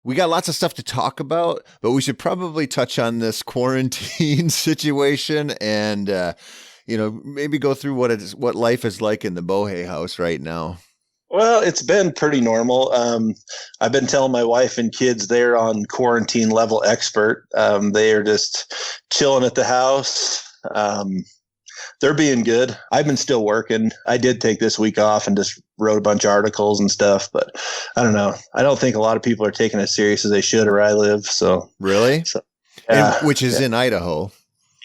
we got lots of stuff to talk about, but we should probably touch on this quarantine situation and, maybe go through what life is like in the Bowhay house right now. Well, it's been pretty normal. I've been telling my wife and kids they're on quarantine level expert. They are just chilling at the house. They're being good. I've been still working. I did take this week off and just wrote a bunch of articles and stuff, but I don't know. I don't think a lot of people are taking it serious as they should where I live. So really, which is in Idaho.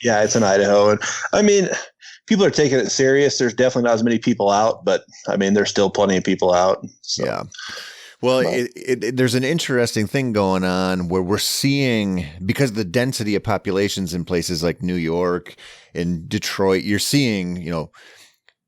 Yeah, it's in Idaho, and I mean, people are taking it serious. There's definitely not as many people out, but I mean, there's still plenty of people out. So. Yeah. Well, there's an interesting thing going on where we're seeing, because of the density of populations in places like New York and Detroit, you're seeing,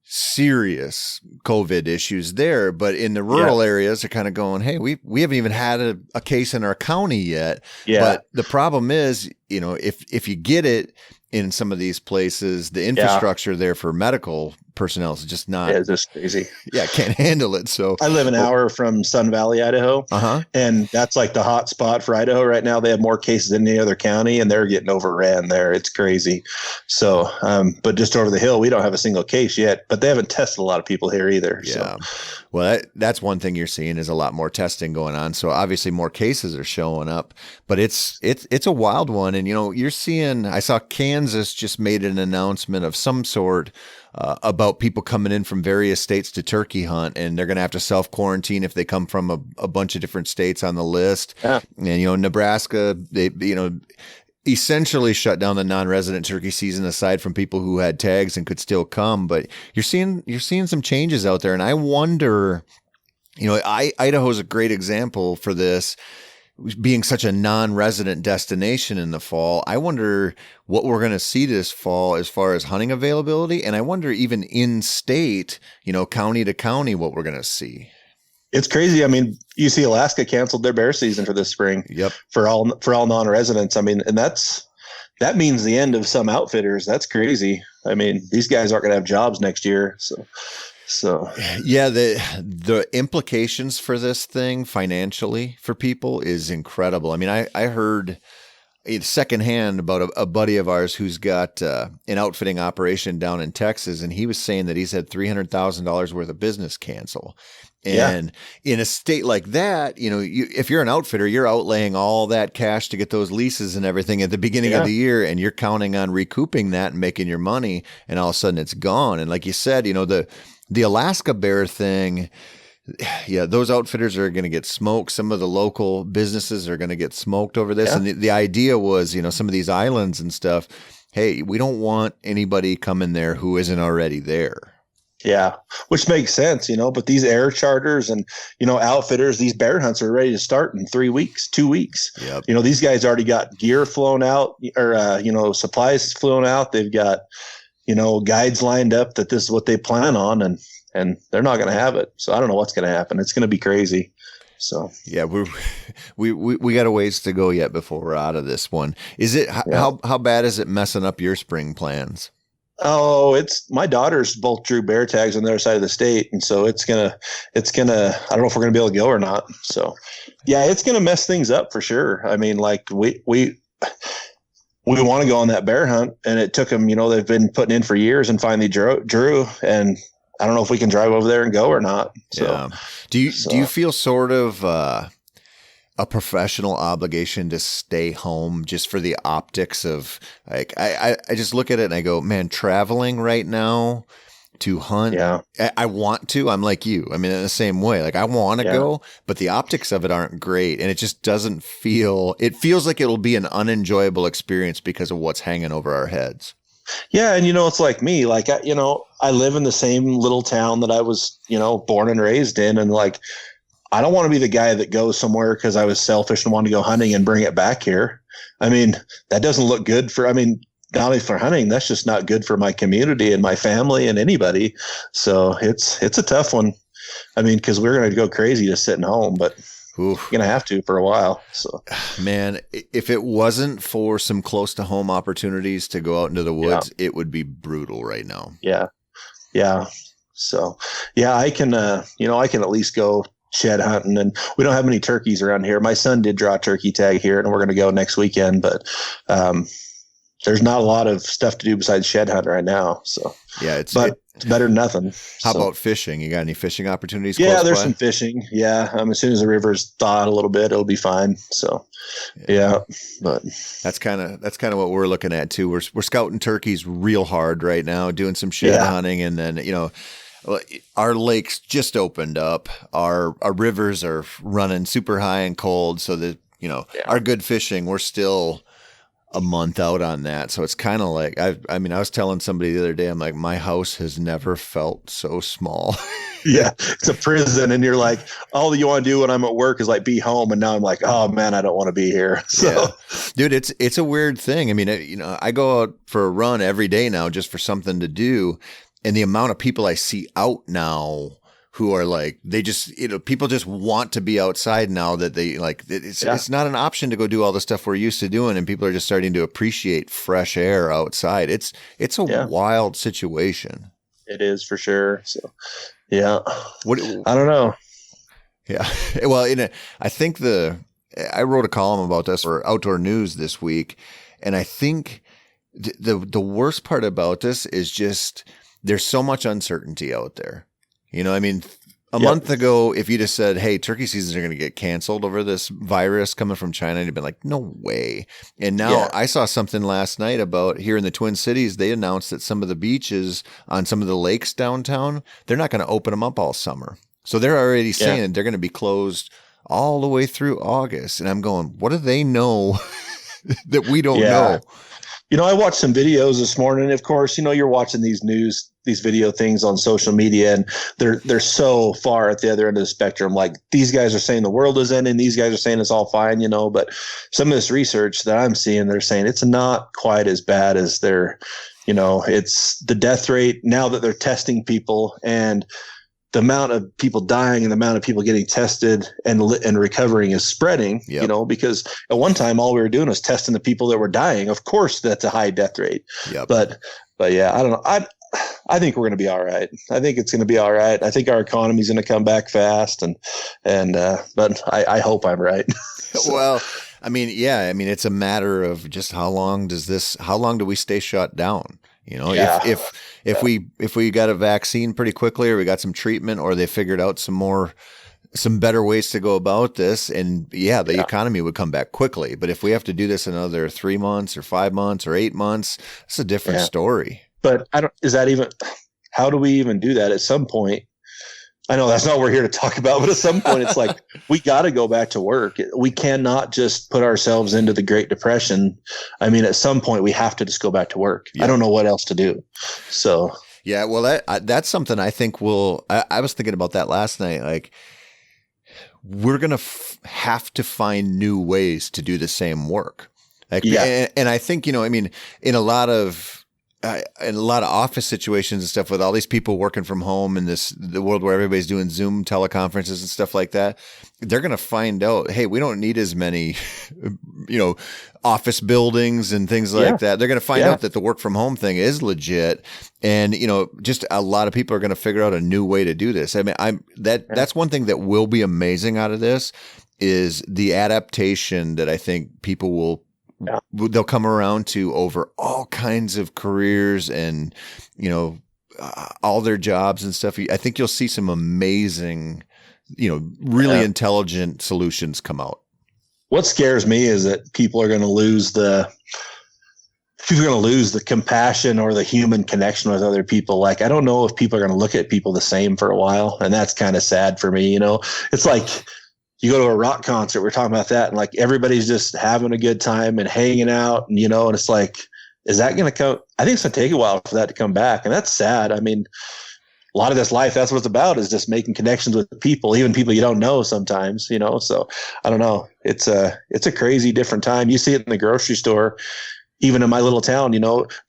serious COVID issues there. But in the rural areas, they're kind of going, hey, we haven't even had a case in our county yet. Yeah. But the problem is, if you get it in some of these places, the infrastructure there for medical personnel is just not. Yeah, it's just crazy. Yeah, can't handle it. So I live an hour from Sun Valley, Idaho, and that's like the hot spot for Idaho right now. They have more cases than any other county, and they're getting overran there. It's crazy. So, but just over the hill, we don't have a single case yet, but they haven't tested a lot of people here either. Yeah. So. Well, that's one thing you're seeing is a lot more testing going on. So obviously more cases are showing up, but it's a wild one. And, you're seeing, I saw Kansas just made an announcement of some sort about people coming in from various states to turkey hunt, and they're going to have to self-quarantine if they come from a bunch of different states on the list. Yeah. And, Nebraska, they, essentially shut down the non-resident turkey season aside from people who had tags and could still come. But you're seeing some changes out there. And I wonder, Idaho's a great example for this, being such a non-resident destination in the fall. I wonder what we're going to see this fall as far as hunting availability. And I wonder even in state, county to county, what we're going to see. It's crazy. I mean, you see Alaska canceled their bear season for this spring. Yep. For all non-residents. I mean, and that means the end of some outfitters. That's crazy. I mean, these guys aren't going to have jobs next year. So yeah, the implications for this thing financially for people is incredible. I mean, I heard secondhand about a buddy of ours who's got an outfitting operation down in Texas, and he was saying that he's had $300,000 worth of business cancel. And in a state like that, if you're an outfitter, you're outlaying all that cash to get those leases and everything at the beginning of the year, and you're counting on recouping that and making your money, and all of a sudden it's gone. And like you said, the Alaska bear thing, yeah, those outfitters are going to get smoked. Some of the local businesses are going to get smoked over this. Yeah. And the idea was, some of these islands and stuff, hey, we don't want anybody coming there who isn't already there. Yeah, which makes sense, but these air charters and, outfitters, these bear hunts are ready to start in 3 weeks, 2 weeks. Yep. These guys already got gear flown out or, supplies flown out. They've got, guides lined up that this is what they plan on, and they're not going to have it. So I don't know what's going to happen. It's going to be crazy. So, yeah, we got a ways to go yet before we're out of this one. Is it, how bad is it messing up your spring plans? Oh, my daughters both drew bear tags on their side of the state. And so it's gonna, I don't know if we're going to be able to go or not. So yeah, it's going to mess things up for sure. I mean, like we want to go on that bear hunt, and it took them, they've been putting in for years and finally drew, and I don't know if we can drive over there and go or not. So, yeah. Do you feel sort of, a professional obligation to stay home just for the optics of, like, I just look at it and I go, man, traveling right now to hunt. Yeah. I want to, I'm like you. I mean, in the same way, like I want to go, but the optics of it aren't great. And it just doesn't it feels like it'll be an unenjoyable experience because of what's hanging over our heads. Yeah. And, it's like me, like, I live in the same little town that I was, born and raised in. And like, I don't want to be the guy that goes somewhere because I was selfish and wanted to go hunting and bring it back here. I mean, that doesn't look good not only for hunting, that's just not good for my community and my family and anybody. So it's a tough one. I mean, because we're going to go crazy just sitting home, but we're going to have to for a while. So, man, if it wasn't for some close to home opportunities to go out into the woods, it would be brutal right now. Yeah. Yeah. So, yeah, I can at least go shed hunting, and we don't have many turkeys around here. My son did draw a turkey tag here, and we're going to go next weekend, but there's not a lot of stuff to do besides shed hunt right now. So yeah, it's better than nothing. How about fishing? You got any fishing opportunities? Yeah, there's some fishing. Yeah. As soon as the river's thawed a little bit, it'll be fine. So yeah, but that's kind of what we're looking at too. We're scouting turkeys real hard right now, doing some shed hunting. And then, our lakes just opened up. Our rivers are running super high and cold. So that, our good fishing, we're still a month out on that. So it's kind of like, I was telling somebody the other day, I'm like, my house has never felt so small. Yeah. It's a prison. And you're like, all you want to do when I'm at work is like be home. And now I'm like, oh man, I don't want to be here. So yeah. Dude, it's a weird thing. I mean, I go out for a run every day now just for something to do. And the amount of people I see out now who are like, they just, people just want to be outside now that they like, it's not an option to go do all the stuff we're used to doing. And people are just starting to appreciate fresh air outside. It's a wild situation. It is for sure. So, yeah. I don't know. Yeah. Well, I think I wrote a column about this for Outdoor News this week. And I think the worst part about this is just, there's so much uncertainty out there. A month ago, if you just said, hey, turkey seasons are going to get canceled over this virus coming from China, you'd been like, no way. And now I saw something last night about here in the Twin Cities, they announced that some of the beaches on some of the lakes downtown, they're not going to open them up all summer. So they're already saying they're going to be closed all the way through August. And I'm going, what do they know that we don't know? I watched some videos this morning. Of course, you're watching these video things on social media, and they're so far at the other end of the spectrum. Like, these guys are saying the world is ending, these guys are saying it's all fine, but some of this research that I'm seeing, they're saying it's not quite as bad as it's the death rate now that they're testing people, and the amount of people dying and the amount of people getting tested and recovering is spreading, because at one time, all we were doing was testing the people that were dying. Of course, that's a high death rate, but yeah, I don't know. I think we're going to be all right. I think it's going to be all right. I think our economy is going to come back fast, but I hope I'm right. So. Well, it's a matter of just how long do we stay shut down? If we got a vaccine pretty quickly, or we got some treatment, or they figured out some better ways to go about this, and the economy would come back quickly. But if we have to do this another 3 months or 5 months or 8 months, it's a different story. But how do we even do that at some point? I know that's not what we're here to talk about, but at some point it's like, we got to go back to work. We cannot just put ourselves into the Great Depression. At some point we have to just go back to work. Yeah. I don't know what else to do. So, yeah, well, that's something I think I was thinking about that last night. Like, we're going to have to find new ways to do the same work. And I think, in a lot of office situations and stuff, with all these people working from home and the world where everybody's doing Zoom teleconferences and stuff like that, they're going to find out, hey, we don't need as many, office buildings and things like that. They're going to find out that the work from home thing is legit. And, just a lot of people are going to figure out a new way to do this. That's one thing that will be amazing out of this is the adaptation that I think people they'll come around to over all kinds of careers and, all their jobs and stuff. I think you'll see some amazing, really intelligent solutions come out. What scares me is that people are going to lose the compassion or the human connection with other people. Like, I don't know if people are going to look at people the same for a while. And that's kind of sad for me. It's like, you go to a rock concert, we're talking about that, and like everybody's just having a good time and hanging out, and and it's like, is that going to come? I think it's going to take a while for that to come back, and that's sad. A lot of this life, that's what it's about, is just making connections with people, even people you don't know sometimes, so I don't know. It's a crazy different time. You see it in the grocery store, even in my little town,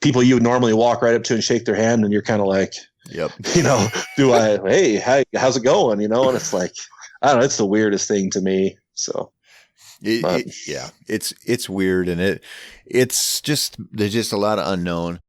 people you would normally walk right up to and shake their hand, and you're kind of like, hey, how's it going? And it's like, I don't know. It's the weirdest thing to me. So, it's weird, and it's just, there's just a lot of unknown.